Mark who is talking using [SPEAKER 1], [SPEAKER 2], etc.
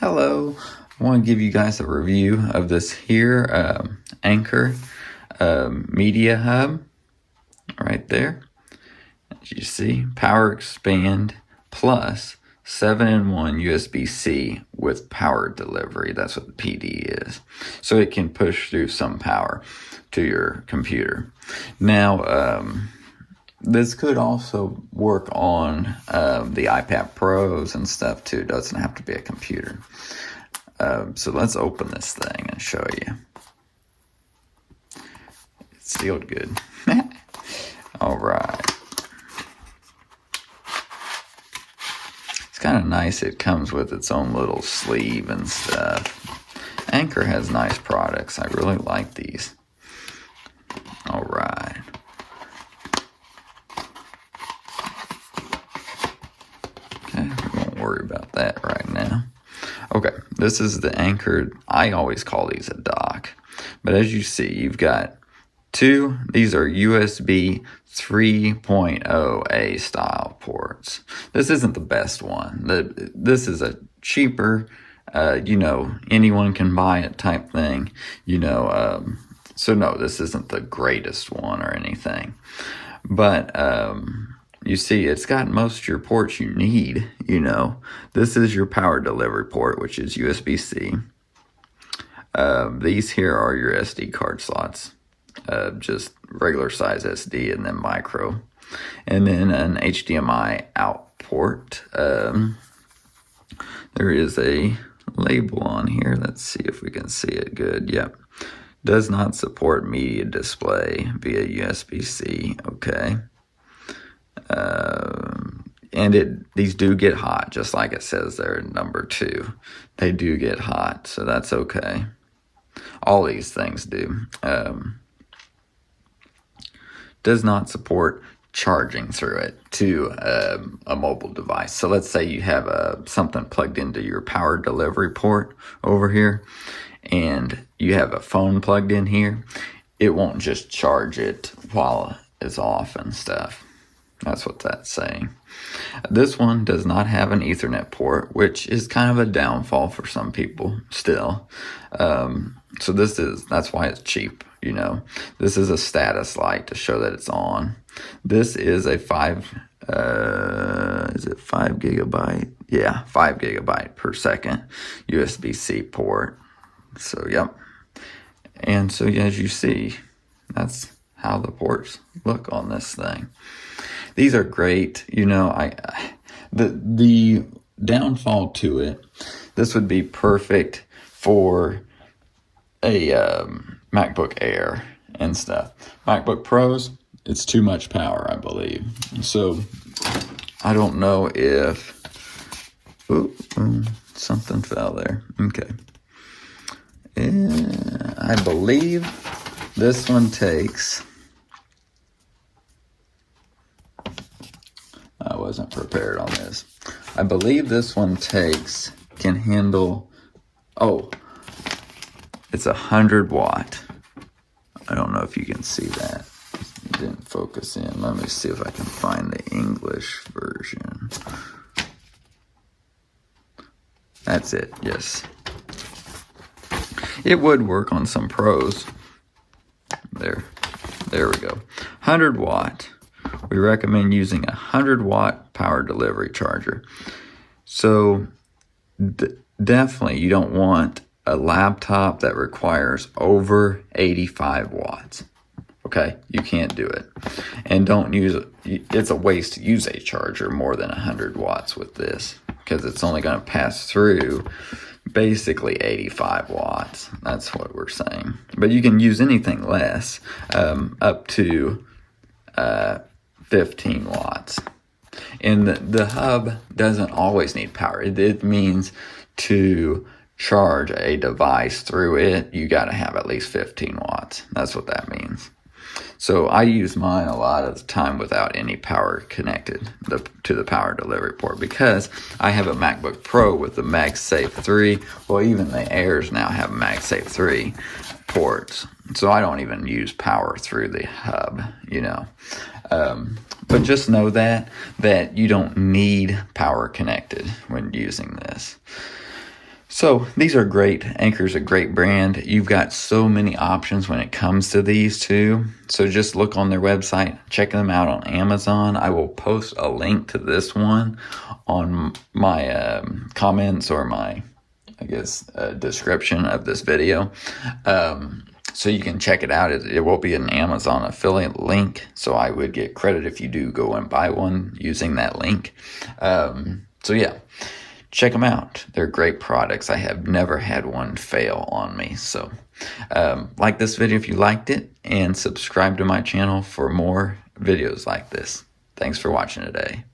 [SPEAKER 1] Hello, I want to give you guys a review of this here Anker media hub right there. As you see, PowerExpand plus 7-in-1 USB-C with power delivery. That's what the PD is. So it can push through some power to your computer. Now, this could also work on the iPad Pros and stuff too. It doesn't have to be a computer. So let's open this thing and show you. It's sealed good. All right. It's kind of nice. It comes with its own little sleeve and stuff. Anker has nice products. I really like these. All right. Okay, we won't worry about that right now. Okay, this is the Anker. I always call these a dock. But as you see, you've got two. These are USB 3.0A style ports. This isn't the best one. This is a cheaper, anyone can buy it type thing. So no, this isn't the greatest one or anything. But you see, it's got most of your ports you need, This is your power delivery port, which is USB-C. These here are your SD card slots. Just regular size SD and then micro. And then an HDMI out port. There is a label on here. Let's see if we can see it good. Yep. Does not support media display via USB-C. Okay. And these do get hot, just like it says there in number 2. They do get hot, so that's okay. All these things do. Does not support charging through it to a mobile device. So let's say you have something plugged into your power delivery port over here, and you have a phone plugged in here. It won't just charge it while it's off and stuff. That's what that's saying. This one does not have an Ethernet port, which is kind of a downfall for some people still. So that's why it's cheap, This is a status light to show that it's on. This is a 5 gigabyte? Yeah, 5 gigabyte per second USB-C port. So, yep. And so, as you see, that's how the ports look on this thing. These are great, the downfall to it, this would be perfect for a MacBook Air and stuff. MacBook Pros, it's too much power, I believe. So I don't know if, something fell there. Okay. I believe this one takes, I wasn't prepared on this. I believe this one can handle, it's 100 watt. I don't know if you can see that. It didn't focus in. Let me see if I can find the English version. That's it, yes. It would work on some pros. There we go. 100 watt. We recommend using a 100 watt power delivery charger. So definitely you don't want a laptop that requires over 85 watts. Okay, you can't do it. And don't use it. It's a waste to use a charger more than 100 watts with this, because it's only going to pass through basically 85 watts. That's what we're saying. But you can use anything less, up to 15 watts. And the hub doesn't always need power. It means to charge a device through it, you got to have at least 15 watts. That's what that means. So I use mine a lot of the time without any power connected to the power delivery port, because I have a MacBook Pro with the MagSafe 3. Well, even the Airs now have MagSafe 3 ports. So I don't even use power through the hub, But just know that you don't need power connected when using this. So these are great. Anker's a great brand. You've got so many options when it comes to these too. So just look on their website, check them out on Amazon. I will post a link to this one on my comments or my, I guess, description of this video. So you can check it out. It will be an Amazon affiliate link. So I would get credit if you do go and buy one using that link. So yeah. Check them out. They're great products. I have never had one fail on me. So like this video if you liked it, and subscribe to my channel for more videos like this. Thanks for watching today.